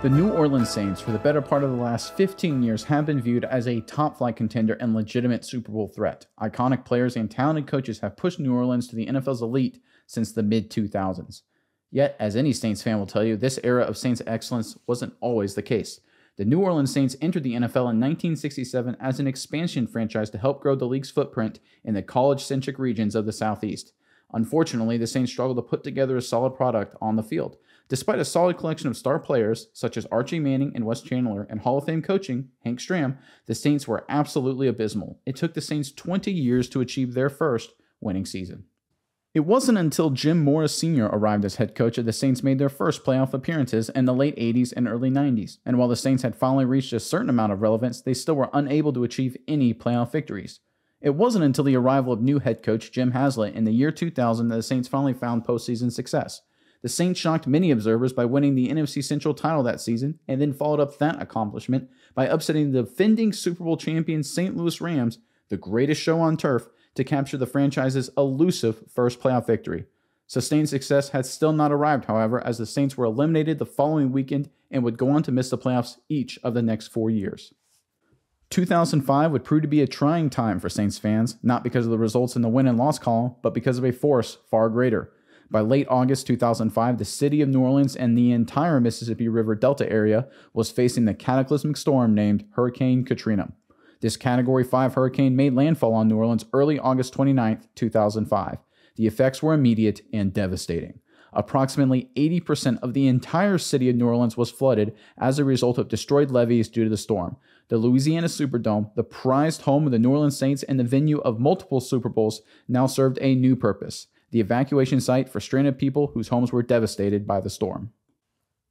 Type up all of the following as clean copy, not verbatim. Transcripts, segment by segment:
The New Orleans Saints, for the better part of the last 15 years, have been viewed as a top-flight contender and legitimate Super Bowl threat. Iconic players and talented coaches have pushed New Orleans to the NFL's elite since the mid-2000s. Yet, as any Saints fan will tell you, this era of Saints excellence wasn't always the case. The New Orleans Saints entered the NFL in 1967 as an expansion franchise to help grow the league's footprint in the college-centric regions of the Southeast. Unfortunately, the Saints struggled to put together a solid product on the field. Despite a solid collection of star players, such as Archie Manning and Wes Chandler, and Hall of Fame coaching, Hank Stram, the Saints were absolutely abysmal. It took the Saints 20 years to achieve their first winning season. It wasn't until Jim Morris Sr. arrived as head coach that the Saints made their first playoff appearances in the late 80s and early 90s, and while the Saints had finally reached a certain amount of relevance, they still were unable to achieve any playoff victories. It wasn't until the arrival of new head coach Jim Haslett in the year 2000 that the Saints finally found postseason success. The Saints shocked many observers by winning the NFC Central title that season, and then followed up that accomplishment by upsetting the defending Super Bowl champion St. Louis Rams, the greatest show on turf, to capture the franchise's elusive first playoff victory. Sustained success had still not arrived, however, as the Saints were eliminated the following weekend and would go on to miss the playoffs each of the next 4 years. 2005 would prove to be a trying time for Saints fans, not because of the results in the win and loss column, but because of a force far greater. By late August 2005, the city of New Orleans and the entire Mississippi River Delta area was facing the cataclysmic storm named Hurricane Katrina. This Category 5 hurricane made landfall on New Orleans early August 29, 2005. The effects were immediate and devastating. Approximately 80% of the entire city of New Orleans was flooded as a result of destroyed levees due to the storm. The Louisiana Superdome, the prized home of the New Orleans Saints and the venue of multiple Super Bowls, now served a new purpose: the evacuation site for stranded people whose homes were devastated by the storm.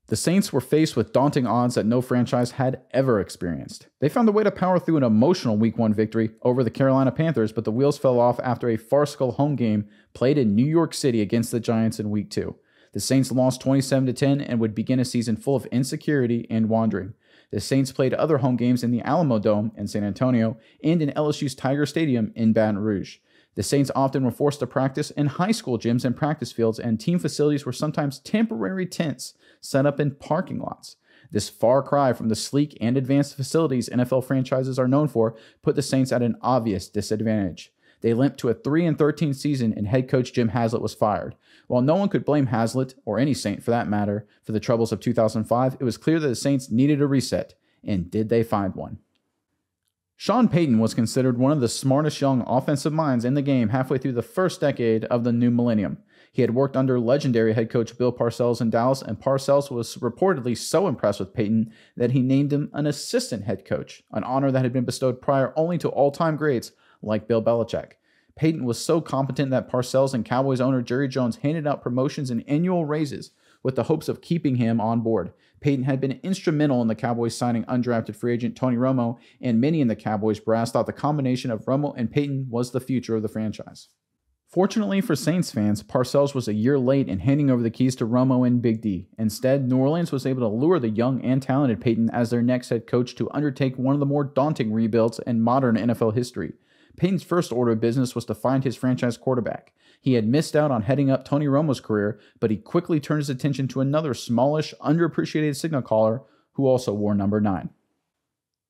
The Saints were faced with daunting odds that no franchise had ever experienced. They found a way to power through an emotional Week 1 victory over the Carolina Panthers, but the wheels fell off after a farcical home game played in New York City against the Giants in Week 2. The Saints lost 27-10 and would begin a season full of insecurity and wandering. The Saints played other home games in the Alamo Dome in San Antonio and in LSU's Tiger Stadium in Baton Rouge. The Saints often were forced to practice in high school gyms and practice fields, and team facilities were sometimes temporary tents set up in parking lots. This far cry from the sleek and advanced facilities NFL franchises are known for put the Saints at an obvious disadvantage. They limped to a 3-13 season, and head coach Jim Haslett was fired. While no one could blame Haslett, or any Saint for that matter, for the troubles of 2005, it was clear that the Saints needed a reset, and did they find one? Sean Payton was considered one of the smartest young offensive minds in the game halfway through the first decade of the new millennium. He had worked under legendary head coach Bill Parcells in Dallas, and Parcells was reportedly so impressed with Payton that he named him an assistant head coach, an honor that had been bestowed prior only to all-time greats like Bill Belichick. Payton was so competent that Parcells and Cowboys owner Jerry Jones handed out promotions and annual raises with the hopes of keeping him on board. Payton had been instrumental in the Cowboys signing undrafted free agent Tony Romo, and many in the Cowboys brass thought the combination of Romo and Payton was the future of the franchise. Fortunately for Saints fans, Parcells was a year late in handing over the keys to Romo and Big D. Instead, New Orleans was able to lure the young and talented Payton as their next head coach to undertake one of the more daunting rebuilds in modern NFL history. Payton's first order of business was to find his franchise quarterback. He had missed out on heading up Tony Romo's career, but he quickly turned his attention to another smallish, underappreciated signal caller who also wore number 9.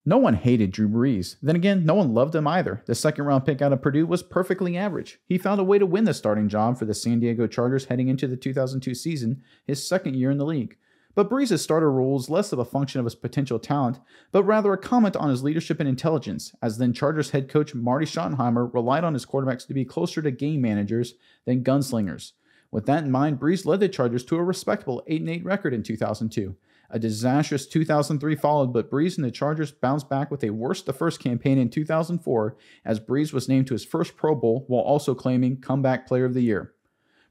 No one hated Drew Brees. Then again, no one loved him either. The second-round pick out of Purdue was perfectly average. He found a way to win the starting job for the San Diego Chargers heading into the 2002 season, his second year in the league. But Brees' starter role was less of a function of his potential talent, but rather a comment on his leadership and intelligence, as then Chargers head coach Marty Schottenheimer relied on his quarterbacks to be closer to game managers than gunslingers. With that in mind, Brees led the Chargers to a respectable 8-8 record in 2002. A disastrous 2003 followed, but Brees and the Chargers bounced back with a worse-the-first campaign in 2004, as Brees was named to his first Pro Bowl while also claiming Comeback Player of the Year.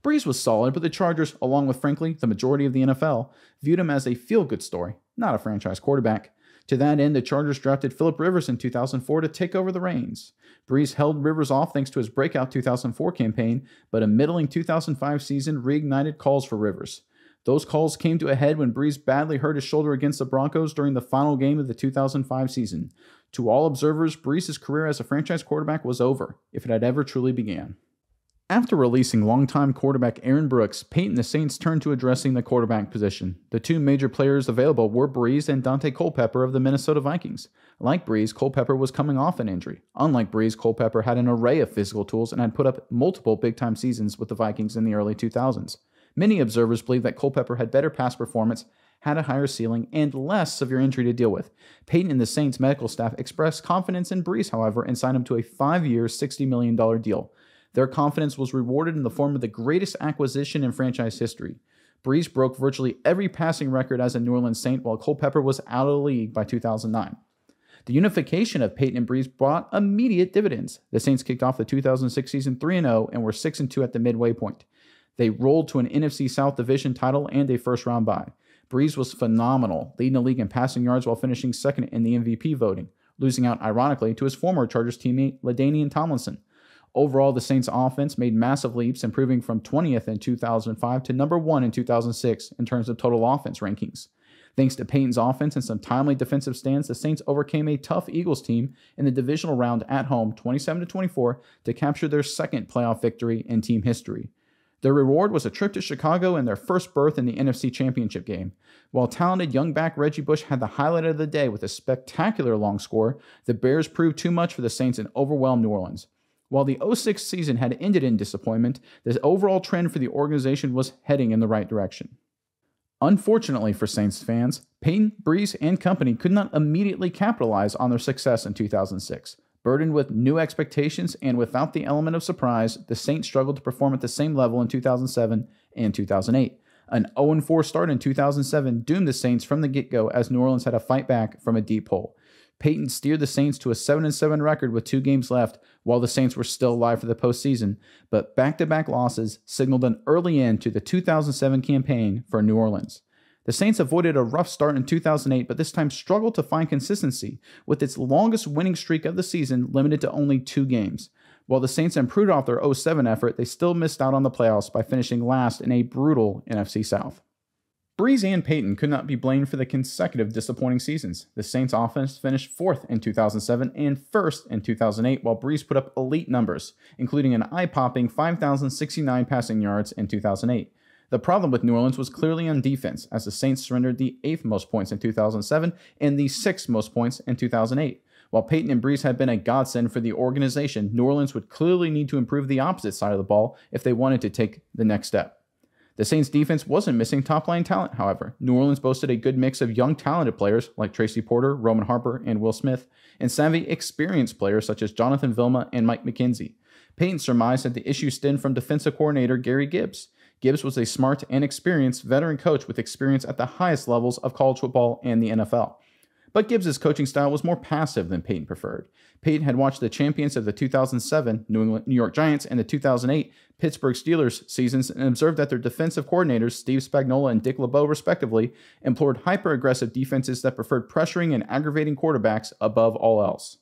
Brees was solid, but the Chargers, along with frankly the majority of the NFL, viewed him as a feel-good story, not a franchise quarterback. To that end, the Chargers drafted Philip Rivers in 2004 to take over the reins. Brees held Rivers off thanks to his breakout 2004 campaign, but a middling 2005 season reignited calls for Rivers. Those calls came to a head when Brees badly hurt his shoulder against the Broncos during the final game of the 2005 season. To all observers, Brees' career as a franchise quarterback was over, if it had ever truly began. After releasing longtime quarterback Aaron Brooks, Peyton and the Saints turned to addressing the quarterback position. The two major players available were Brees and Dante Culpepper of the Minnesota Vikings. Like Brees, Culpepper was coming off an injury. Unlike Brees, Culpepper had an array of physical tools and had put up multiple big-time seasons with the Vikings in the early 2000s. Many observers believe that Culpepper had better pass performance, had a higher ceiling, and less severe injury to deal with. Peyton and the Saints medical staff expressed confidence in Brees, however, and signed him to a 5-year, $60 million deal. Their confidence was rewarded in the form of the greatest acquisition in franchise history. Brees broke virtually every passing record as a New Orleans Saint, while Culpepper was out of the league by 2009. The unification of Peyton and Brees brought immediate dividends. The Saints kicked off the 2006 season 3-0 and were 6-2 at the midway point. They rolled to an NFC South division title and a first-round bye. Brees was phenomenal, leading the league in passing yards while finishing second in the MVP voting, losing out ironically to his former Chargers teammate LaDainian Tomlinson. Overall, the Saints' offense made massive leaps, improving from 20th in 2005 to number 1 in 2006 in terms of total offense rankings. Thanks to Peyton's offense and some timely defensive stands, the Saints overcame a tough Eagles team in the divisional round at home 27-24 to capture their second playoff victory in team history. Their reward was a trip to Chicago and their first berth in the NFC Championship game. While talented young back Reggie Bush had the highlight of the day with a spectacular long score, the Bears proved too much for the Saints and overwhelmed New Orleans. While the 2006 season had ended in disappointment, the overall trend for the organization was heading in the right direction. Unfortunately for Saints fans, Peyton, Brees, and company could not immediately capitalize on their success in 2006. Burdened with new expectations and without the element of surprise, the Saints struggled to perform at the same level in 2007 and 2008. An 0-4 start in 2007 doomed the Saints from the get-go as New Orleans had to fight back from a deep hole. Peyton steered the Saints to a 7-7 record with 2 games left while the Saints were still alive for the postseason, but back-to-back losses signaled an early end to the 2007 campaign for New Orleans. The Saints avoided a rough start in 2008, but this time struggled to find consistency, with its longest winning streak of the season limited to only 2 games. While the Saints improved off their 2007 effort, they still missed out on the playoffs by finishing last in a brutal NFC South. Brees and Peyton could not be blamed for the consecutive disappointing seasons. The Saints offense finished 4th in 2007 and 1st in 2008, while Brees put up elite numbers, including an eye-popping 5,069 passing yards in 2008. The problem with New Orleans was clearly on defense, as the Saints surrendered the 8th most points in 2007 and the 6th most points in 2008. While Peyton and Brees had been a godsend for the organization, New Orleans would clearly need to improve the opposite side of the ball if they wanted to take the next step. The Saints' defense wasn't missing top-line talent, however. New Orleans boasted a good mix of young, talented players like Tracy Porter, Roman Harper, and Will Smith, and savvy, experienced players such as Jonathan Vilma and Mike McKenzie. Peyton surmised that the issue stemmed from defensive coordinator Gary Gibbs. Gibbs was a smart and experienced veteran coach with experience at the highest levels of college football and the NFL. But Gibbs' coaching style was more passive than Peyton preferred. Peyton had watched the champions of the 2007 New York Giants and the 2008 Pittsburgh Steelers seasons and observed that their defensive coordinators, Steve Spagnuolo and Dick LeBeau respectively, employed hyper-aggressive defenses that preferred pressuring and aggravating quarterbacks above all else.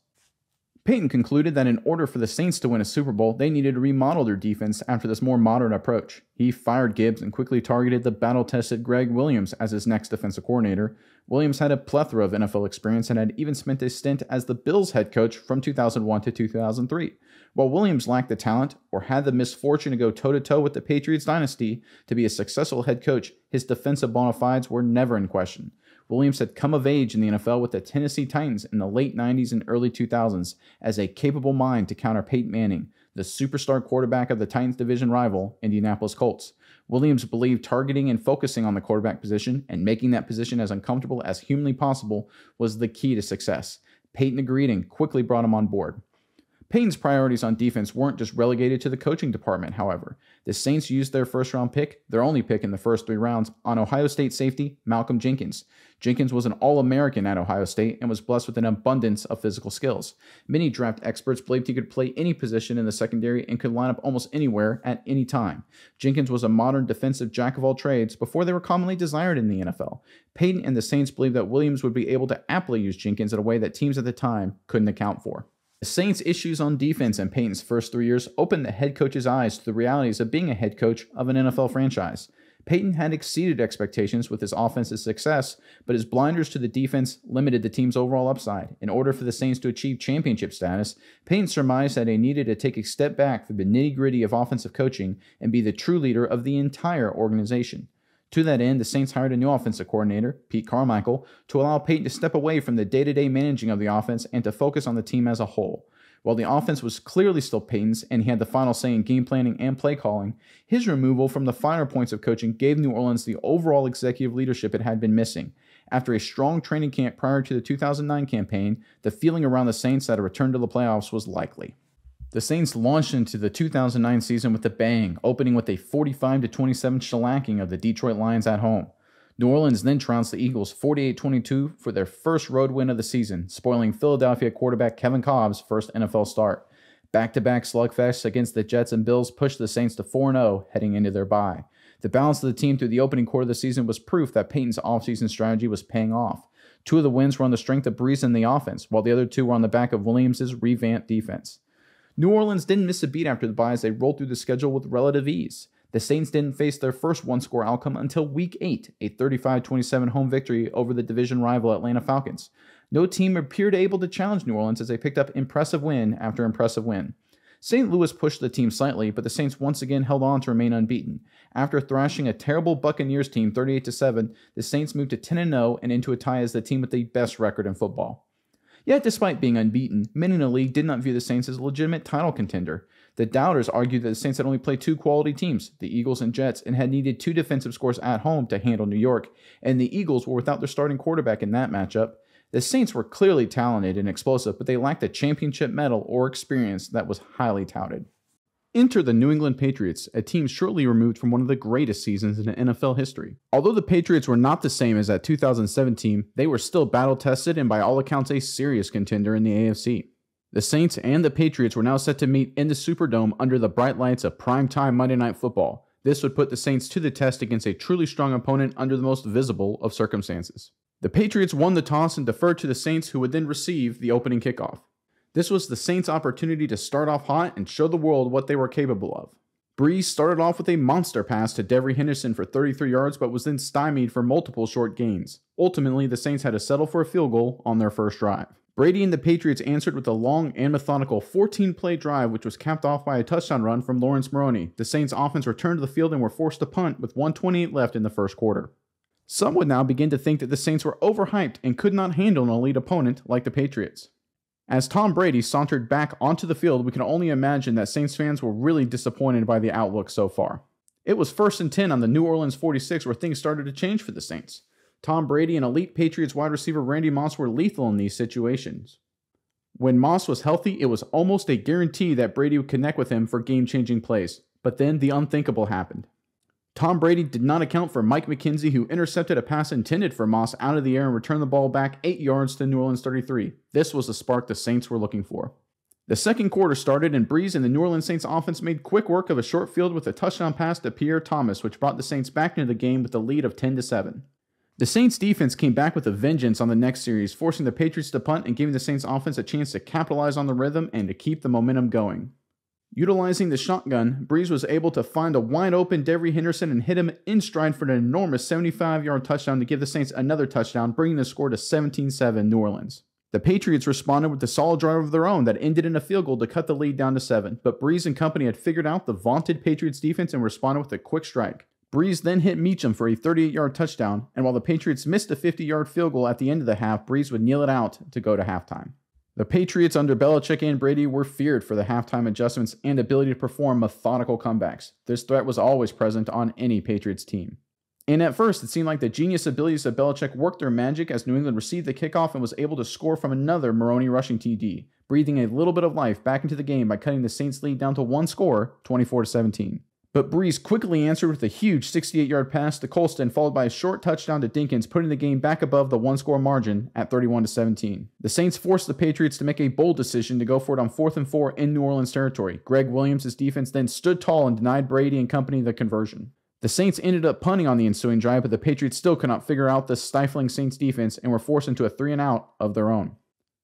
Peyton concluded that in order for the Saints to win a Super Bowl, they needed to remodel their defense after this more modern approach. He fired Gibbs and quickly targeted the battle-tested Greg Williams as his next defensive coordinator. Williams had a plethora of NFL experience and had even spent a stint as the Bills head coach from 2001 to 2003. While Williams lacked the talent or had the misfortune to go toe-to-toe with the Patriots dynasty to be a successful head coach, his defensive bona fides were never in question. Williams had come of age in the NFL with the Tennessee Titans in the late 90s and early 2000s as a capable mind to counter Peyton Manning, the superstar quarterback of the Titans division rival, Indianapolis Colts. Williams believed targeting and focusing on the quarterback position and making that position as uncomfortable as humanly possible was the key to success. Peyton agreed and quickly brought him on board. Peyton's priorities on defense weren't just relegated to the coaching department, however. The Saints used their first-round pick, their only pick in the first 3 rounds, on Ohio State safety Malcolm Jenkins. Jenkins was an All-American at Ohio State and was blessed with an abundance of physical skills. Many draft experts believed he could play any position in the secondary and could line up almost anywhere at any time. Jenkins was a modern defensive jack-of-all-trades before they were commonly desired in the NFL. Peyton and the Saints believed that Williams would be able to aptly use Jenkins in a way that teams at the time couldn't account for. The Saints' issues on defense in Peyton's first 3 years opened the head coach's eyes to the realities of being a head coach of an NFL franchise. Peyton had exceeded expectations with his offensive success, but his blinders to the defense limited the team's overall upside. In order for the Saints to achieve championship status, Peyton surmised that they needed to take a step back from the nitty-gritty of offensive coaching and be the true leader of the entire organization. To that end, the Saints hired a new offensive coordinator, Pete Carmichael, to allow Peyton to step away from the day-to-day managing of the offense and to focus on the team as a whole. While the offense was clearly still Peyton's and he had the final say in game planning and play calling, his removal from the finer points of coaching gave New Orleans the overall executive leadership it had been missing. After a strong training camp prior to the 2009 campaign, the feeling around the Saints that a return to the playoffs was likely. The Saints launched into the 2009 season with a bang, opening with a 45-27 shellacking of the Detroit Lions at home. New Orleans then trounced the Eagles 48-22 for their first road win of the season, spoiling Philadelphia quarterback Kevin Kolb's first NFL start. Back-to-back slugfests against the Jets and Bills pushed the Saints to 4-0 heading into their bye. The balance of the team through the opening quarter of the season was proof that Peyton's offseason strategy was paying off. 2 of the wins were on the strength of Brees and the offense, while the other 2 were on the back of Williams' revamped defense. New Orleans didn't miss a beat after the bye as they rolled through the schedule with relative ease. The Saints didn't face their first one-score outcome until Week 8, a 35-27 home victory over the division rival Atlanta Falcons. No team appeared able to challenge New Orleans as they picked up impressive win after impressive win. St. Louis pushed the team slightly, but the Saints once again held on to remain unbeaten. After thrashing a terrible Buccaneers team 38-7, the Saints moved to 10-0 and into a tie as the team with the best record in football. Yet, despite being unbeaten, many in the league did not view the Saints as a legitimate title contender. The doubters argued that the Saints had only played 2 quality teams, the Eagles and Jets, and had needed 2 defensive scores at home to handle New York, and the Eagles were without their starting quarterback in that matchup. The Saints were clearly talented and explosive, but they lacked a championship medal or experience that was highly touted. Enter the New England Patriots, a team shortly removed from one of the greatest seasons in NFL history. Although the Patriots were not the same as that 2007 team, they were still battle-tested and by all accounts a serious contender in the AFC. The Saints and the Patriots were now set to meet in the Superdome under the bright lights of primetime Monday Night Football. This would put the Saints to the test against a truly strong opponent under the most visible of circumstances. The Patriots won the toss and deferred to the Saints, who would then receive the opening kickoff. This was the Saints' opportunity to start off hot and show the world what they were capable of. Brees started off with a monster pass to Devery Henderson for 33 yards, but was then stymied for multiple short gains. Ultimately, the Saints had to settle for a field goal on their first drive. Brady and the Patriots answered with a long and methodical 14-play drive, which was capped off by a touchdown run from Lawrence Maroney. The Saints' offense returned to the field and were forced to punt with 1:28 left in the first quarter. Some would now begin to think that the Saints were overhyped and could not handle an elite opponent like the Patriots. As Tom Brady sauntered back onto the field, we can only imagine that Saints fans were really disappointed by the outlook so far. It was 1st and 10 on the New Orleans 46 where things started to change for the Saints. Tom Brady and elite Patriots wide receiver Randy Moss were lethal in these situations. When Moss was healthy, it was almost a guarantee that Brady would connect with him for game-changing plays. But then the unthinkable happened. Tom Brady did not account for Mike McKenzie, who intercepted a pass intended for Moss out of the air and returned the ball back 8 yards to New Orleans 33. This was the spark the Saints were looking for. The second quarter started, and Brees and the New Orleans Saints offense made quick work of a short field with a touchdown pass to Pierre Thomas, which brought the Saints back into the game with a lead of 10-7. The Saints defense came back with a vengeance on the next series, forcing the Patriots to punt and giving the Saints offense a chance to capitalize on the rhythm and to keep the momentum going. Utilizing the shotgun, Brees was able to find a wide-open Devery Henderson and hit him in stride for an enormous 75-yard touchdown to give the Saints another touchdown, bringing the score to 17-7 New Orleans. The Patriots responded with a solid drive of their own that ended in a field goal to cut the lead down to 7, but Brees and company had figured out the vaunted Patriots defense and responded with a quick strike. Brees then hit Meacham for a 38-yard touchdown, and while the Patriots missed a 50-yard field goal at the end of the half, Brees would kneel it out to go to halftime. The Patriots under Belichick and Brady were feared for the halftime adjustments and ability to perform methodical comebacks. This threat was always present on any Patriots team. And at first, it seemed like the genius abilities of Belichick worked their magic as New England received the kickoff and was able to score from another Maroney rushing TD, breathing a little bit of life back into the game by cutting the Saints' lead down to one score, 24-17. But Brees quickly answered with a huge 68-yard pass to Colston, followed by a short touchdown to Dinkins, putting the game back above the one-score margin at 31-17. The Saints forced the Patriots to make a bold decision to go for it on 4th and 4 in New Orleans territory. Greg Williams' defense then stood tall and denied Brady and company the conversion. The Saints ended up punting on the ensuing drive, but the Patriots still could not figure out the stifling Saints defense and were forced into a 3-and-out of their own.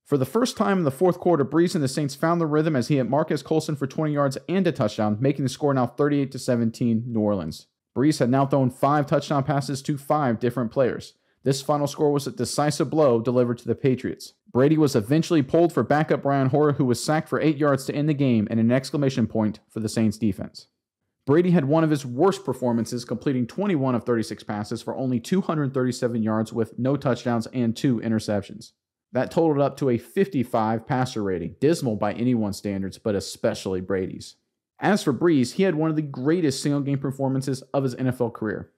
For the first time in the fourth quarter, Brees and the Saints found the rhythm as he hit Marcus Colston for 20 yards and a touchdown, making the score now 38-17 New Orleans. Brees had now thrown 5 touchdown passes to 5 different players. This final score was a decisive blow delivered to the Patriots. Brady was eventually pulled for backup Brian Hoyer, who was sacked for 8 yards to end the game and an exclamation point for the Saints defense. Brady had one of his worst performances, completing 21 of 36 passes for only 237 yards with no touchdowns and 2 interceptions. That totaled up to a 55 passer rating, dismal by anyone's standards, but especially Brady's. As for Brees, he had one of the greatest single-game performances of his NFL career.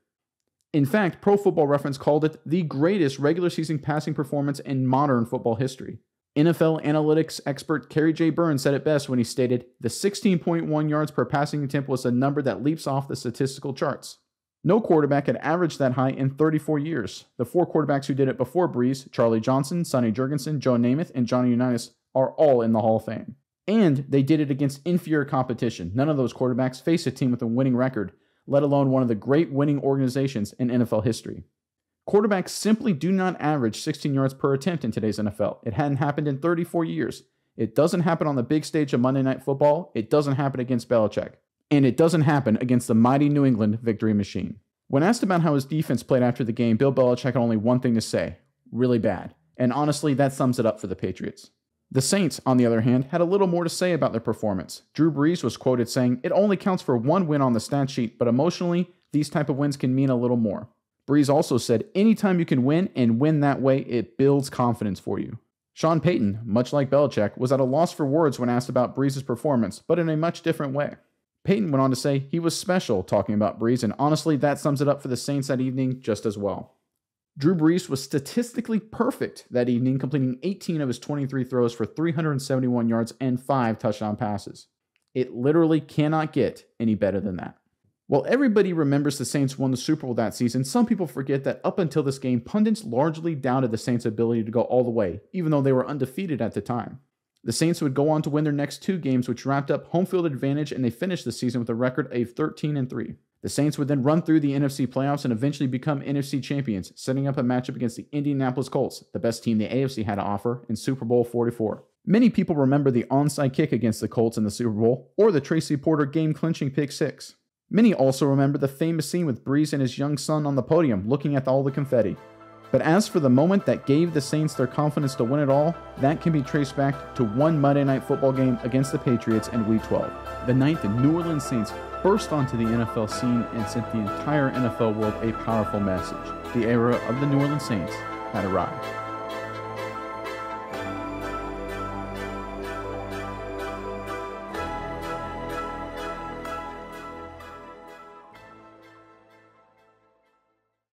In fact, Pro Football Reference called it the greatest regular season passing performance in modern football history. NFL analytics expert Kerry J. Burns said it best when he stated, "The 16.1 yards per passing attempt was a number that leaps off the statistical charts." No quarterback had averaged that high in 34 years. The 4 quarterbacks who did it before Brees, Charlie Johnson, Sonny Jurgensen, Joe Namath, and Johnny Unitas, are all in the Hall of Fame. And they did it against inferior competition. None of those quarterbacks faced a team with a winning record, let alone one of the great winning organizations in NFL history. Quarterbacks simply do not average 16 yards per attempt in today's NFL. It hadn't happened in 34 years. It doesn't happen on the big stage of Monday Night Football. It doesn't happen against Belichick. And it doesn't happen against the mighty New England victory machine. When asked about how his defense played after the game, Bill Belichick had only one thing to say: really bad. And honestly, that sums it up for the Patriots. The Saints, on the other hand, had a little more to say about their performance. Drew Brees was quoted saying, "It only counts for 1 win on the stat sheet, but emotionally, these type of wins can mean a little more." Brees also said, "Anytime you can win and win that way, it builds confidence for you." Sean Payton, much like Belichick, was at a loss for words when asked about Brees' performance, but in a much different way. Payton went on to say he was special talking about Brees, and honestly, that sums it up for the Saints that evening just as well. Drew Brees was statistically perfect that evening, completing 18 of his 23 throws for 371 yards and 5 touchdown passes. It literally cannot get any better than that. While everybody remembers the Saints won the Super Bowl that season, some people forget that up until this game, pundits largely doubted the Saints' ability to go all the way, even though they were undefeated at the time. The Saints would go on to win their next 2 games, which wrapped up home field advantage, and they finished the season with a record of 13-3. The Saints would then run through the NFC playoffs and eventually become NFC champions, setting up a matchup against the Indianapolis Colts, the best team the AFC had to offer, in Super Bowl 44. Many people remember the onside kick against the Colts in the Super Bowl, or the Tracy Porter game-clinching pick 6. Many also remember the famous scene with Brees and his young son on the podium looking at all the confetti. But as for the moment that gave the Saints their confidence to win it all, that can be traced back to one Monday Night Football game against the Patriots in Week 12. The night the New Orleans Saints burst onto the NFL scene and sent the entire NFL world a powerful message. The era of the New Orleans Saints had arrived.